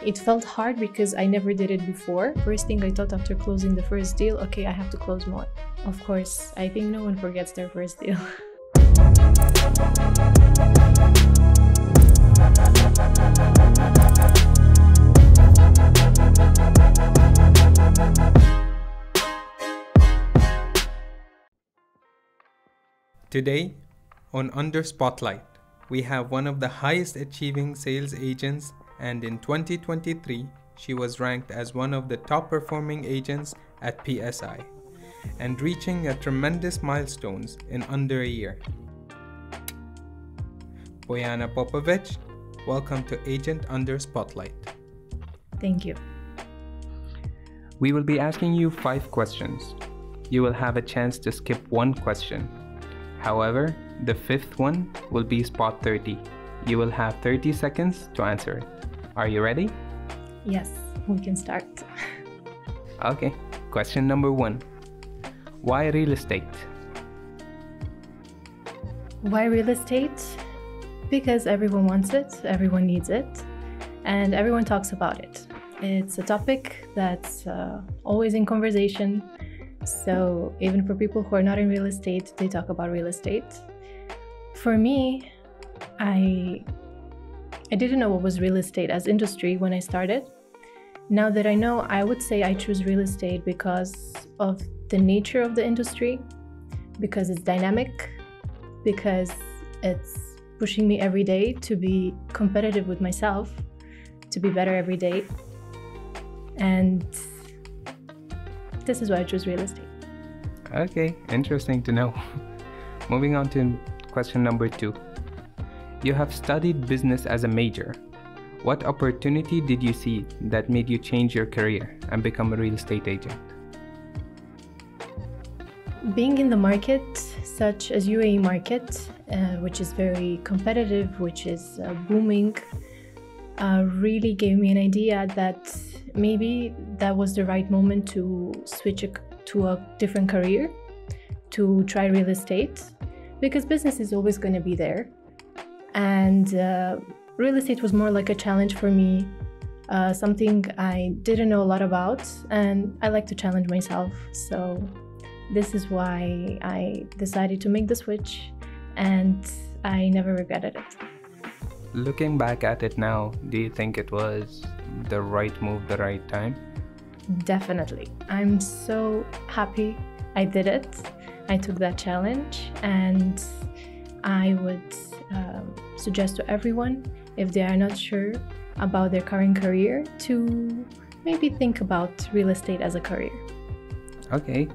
It felt hard because I never did it before. First thing I thought after closing the first deal, okay, I have to close more. Of course, I think no one forgets their first deal. Today, on Under Spotlight, we have one of the highest achieving sales agents, and in 2023, she was ranked as one of the top performing agents at PSI, and reaching a tremendous milestones in under a year. Bojana Popovic, welcome to Agent Under Spotlight. Thank you. We will be asking you 5 questions. You will have a chance to skip one question. However, the 5th one will be spot 30. You will have 30 seconds to answer it. Are you ready? Yes, we can start. Okay, question number 1. Why real estate? Why real estate? Because everyone wants it, everyone needs it, and everyone talks about it. It's a topic that's always in conversation. So even for people who are not in real estate, they talk about real estate. For me, I didn't know what was real estate as industry when I started. Now that I know, I would say I choose real estate because of the nature of the industry, because it's dynamic, because it's pushing me every day to be competitive with myself, to be better every day. And this is why I choose real estate. Okay, interesting to know. Moving on to question number 2. You have studied business as a major. What opportunity did you see that made you change your career and become a real estate agent? Being in the market, such as UAE market, which is very competitive, which is booming, really gave me an idea that maybe that was the right moment to switch to a different career, to try real estate, because business is always going to be there. And real estate was more like a challenge for me, something I didn't know a lot about, and I like to challenge myself. So this is why I decided to make the switch, and I never regretted it. Looking back at it now, do you think it was the right move, the right time? Definitely. I'm so happy I did it. I took that challenge, and I would suggest to everyone, if they are not sure about their current career, to maybe think about real estate as a career. Okay.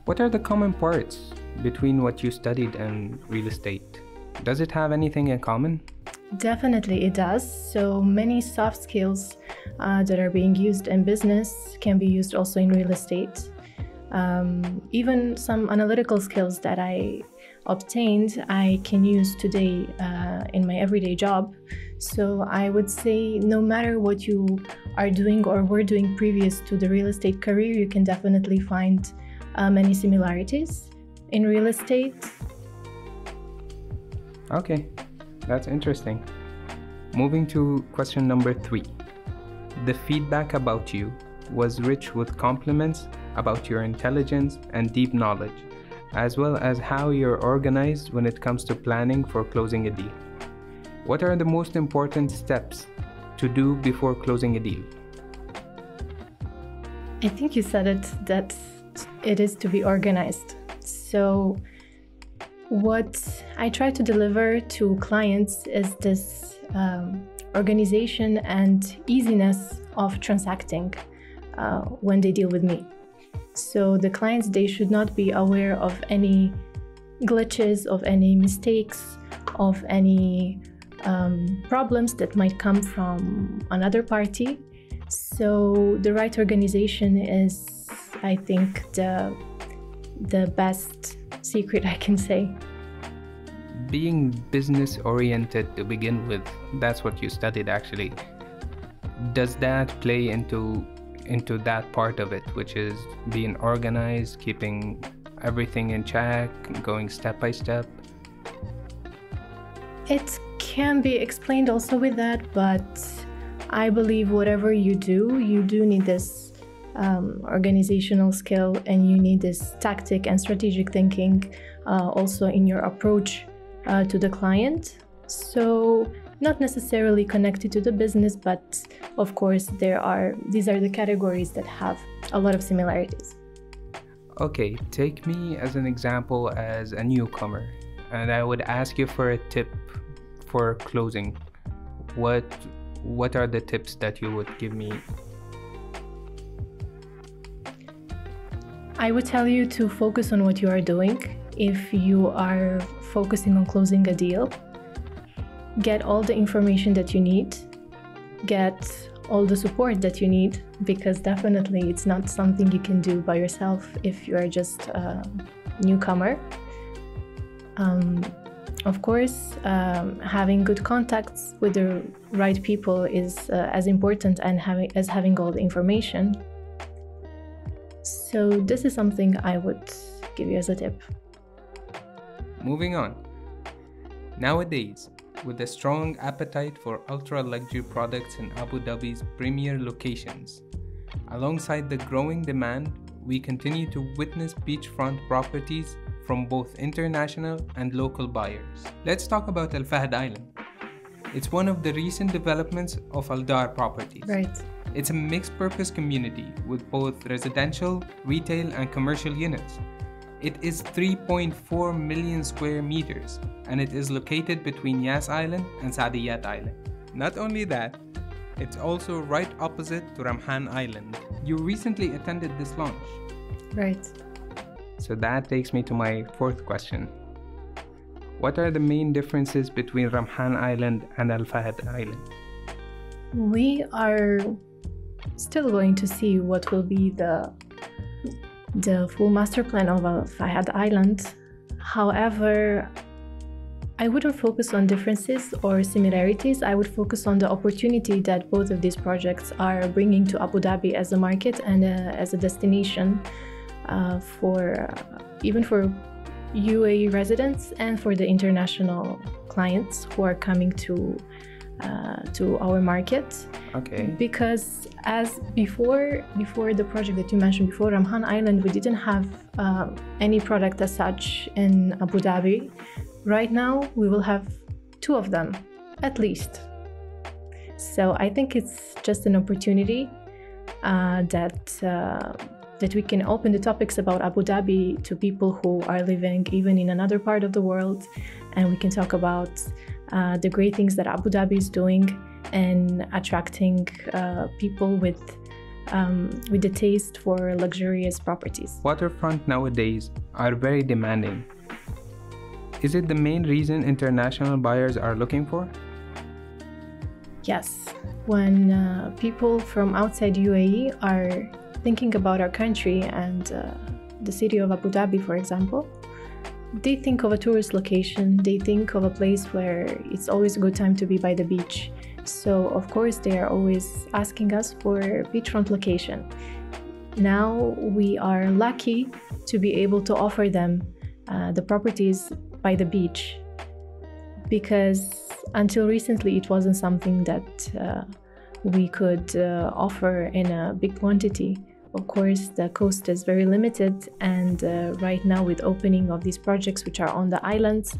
What are the common parts between what you studied and real estate? Does it have anything in common? Definitely it does. So many soft skills that are being used in business can be used also in real estate. Even some analytical skills that I obtained, I can use today in my everyday job. So I would say no matter what you are doing or were doing previous to the real estate career, you can definitely find many similarities in real estate. Okay, that's interesting. Moving to question number 3. The feedback about you was rich with compliments about your intelligence and deep knowledge, as well as how you're organized when it comes to planning for closing a deal. What are the most important steps to do before closing a deal? I think you said it, that it is to be organized. So what I try to deliver to clients is this organization and easiness of transacting when they deal with me. So the clients, they should not be aware of any glitches, of any mistakes, of any problems that might come from another party. So the right organization is, I think, the best secret I can say. Being business oriented to begin with, that's what you studied actually. Does that play into that part of it, which is being organized, keeping everything in check, going step by step? It can be explained also with that, but I believe whatever you do need this organizational skill, and you need this tactic and strategic thinking also in your approach to the client. So not necessarily connected to the business, but of course these are the categories that have a lot of similarities. Okay, take me as an example as a newcomer, and I would ask you for a tip for closing. What are the tips that you would give me? I would tell you to focus on what you are doing. If you are focusing on closing a deal, get all the information that you need, get all the support that you need, because definitely it's not something you can do by yourself if you are just a newcomer. Of course, having good contacts with the right people is as important as having all the information. So this is something I would give you as a tip. Moving on. Nowadays, with a strong appetite for ultra-luxury products in Abu Dhabi's premier locations, alongside the growing demand, we continue to witness beachfront properties from both international and local buyers. Let's talk about Al Fahd Island. It's one of the recent developments of Al Dar properties. Right. It's a mixed-purpose community with both residential, retail, and commercial units. It is 3.4 million square meters, and it is located between Yas Island and Saadiyat Island. Not only that, it's also right opposite to Ramhan Island. You recently attended this launch. Right. So that takes me to my fourth question. What are the main differences between Ramhan Island and Al Fahd Island? We are still going to see what will be the full master plan of Al Fahd Island. However, I wouldn't focus on differences or similarities. I would focus on the opportunity that both of these projects are bringing to Abu Dhabi as a market and as a destination even for UAE residents and for the international clients who are coming to our market. Okay. Because as before the project that you mentioned before, Ramhan Island, we didn't have any product as such in Abu Dhabi. Right now, we will have 2 of them, at least. So I think it's just an opportunity that we can open the topics about Abu Dhabi to people who are living even in another part of the world, and we can talk about the great things that Abu Dhabi is doing and attracting people with the taste for luxurious properties. Waterfront nowadays are very demanding. Is it the main reason international buyers are looking for? Yes. When people from outside UAE are thinking about our country and the city of Abu Dhabi, for example, they think of a tourist location, they think of a place where it's always a good time to be by the beach. So of course they are always asking us for beachfront location. Now we are lucky to be able to offer them the properties by the beach, because until recently it wasn't something that we could offer in a big quantity. Of course, the coast is very limited, and right now with opening of these projects which are on the islands,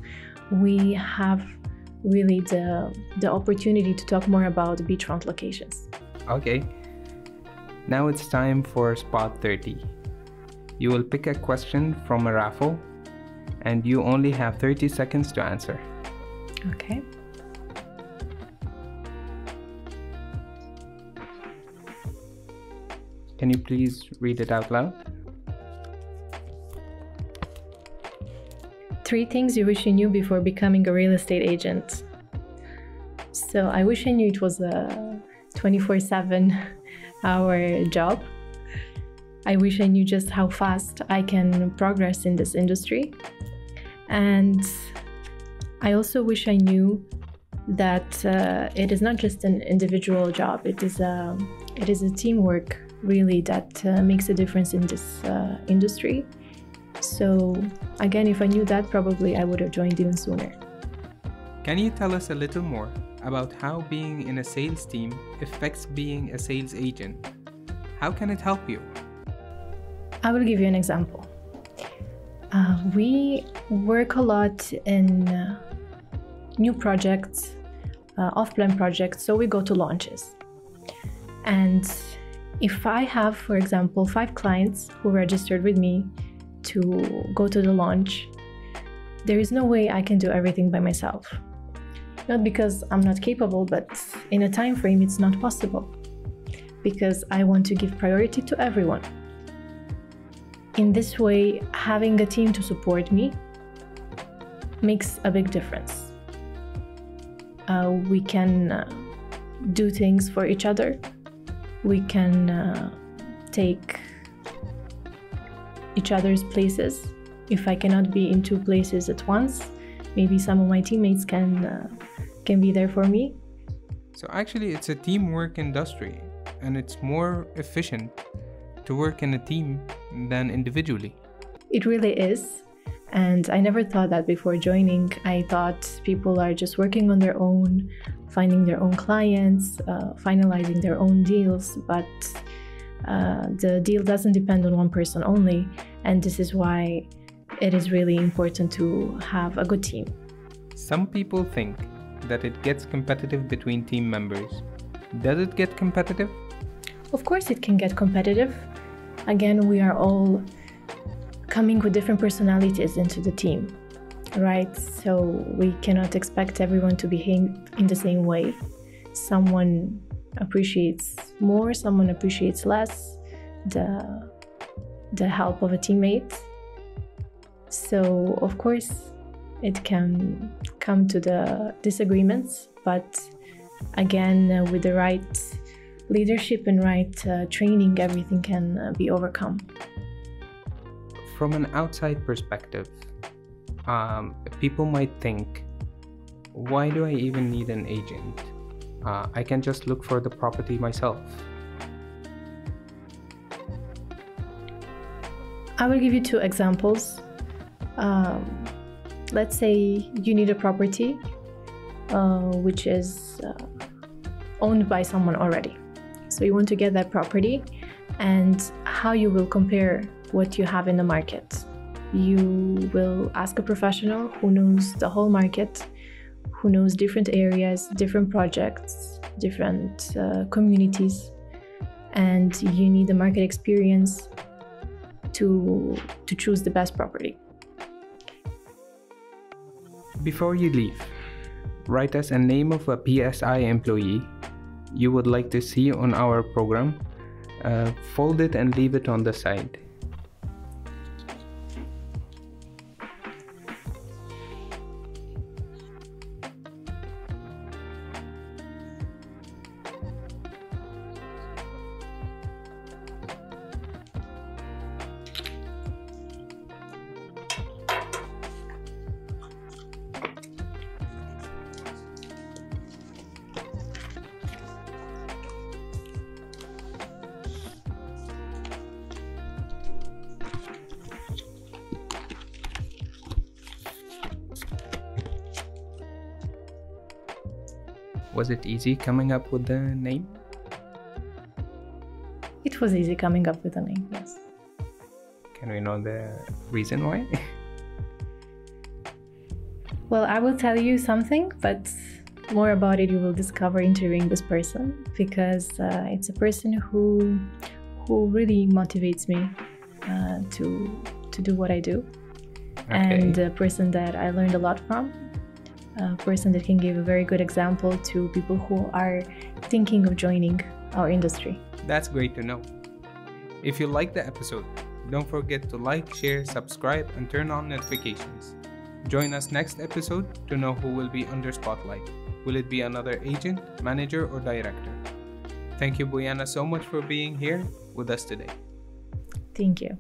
we have really the opportunity to talk more about beachfront locations. Okay, now it's time for Spot 30. You will pick a question from a raffle, and you only have 30 seconds to answer. Okay. Can you please read it out loud? 3 things you wish you knew before becoming a real estate agent. So I wish I knew it was a 24/7 hour job. I wish I knew just how fast I can progress in this industry. And I also wish I knew that it is not just an individual job. It is a teamwork, really, that makes a difference in this industry. So again, if I knew that, probably I would have joined even sooner. Can you tell us a little more about how being in a sales team affects being a sales agent. How can it help you? I will give you an example. We work a lot in new projects, off-plan projects, so we go to launches. And if I have, for example, 5 clients who registered with me to go to the launch, there is no way I can do everything by myself. Not because I'm not capable, but in a time frame it's not possible, because I want to give priority to everyone. In this way, having a team to support me makes a big difference. We can do things for each other. We can take each other's places. If I cannot be in 2 places at once, maybe some of my teammates can be there for me. So actually it's a teamwork industry, and it's more efficient to work in a team than individually. It really is. And I never thought that before joining. I thought people are just working on their own, finding their own clients, finalizing their own deals. But the deal doesn't depend on one person only. And this is why it is really important to have a good team. Some people think that it gets competitive between team members. Does it get competitive? Of course it can get competitive. Again, we are all coming with different personalities into the team, right? So we cannot expect everyone to behave in the same way. Someone appreciates more, someone appreciates less the help of a teammate. So of course it can come to the disagreements, but again, with the right leadership and right training, everything can be overcome. From an outside perspective, people might think, why do I even need an agent? I can just look for the property myself. I will give you 2 examples. Let's say you need a property which is owned by someone already. So you want to get that property, and how you will compare what you have in the market. You will ask a professional who knows the whole market, who knows different areas, different projects, different communities, and you need the market experience to choose the best property. Before you leave, write us a name of a PSI employee you would like to see on our program. Fold it and leave it on the side. Was it easy coming up with the name? It was easy coming up with a name, yes. Can we know the reason why? Well, I will tell you something, but more about it you will discover interviewing this person, because it's a person who really motivates me to do what I do. Okay. And a person that I learned a lot from. A person that can give a very good example to people who are thinking of joining our industry. That's great to know. If you like the episode, don't forget to like, share, subscribe, and turn on notifications. Join us next episode to know who will be under spotlight. Will it be another agent, manager, or director? Thank you, Bojana, so much for being here with us today. Thank you.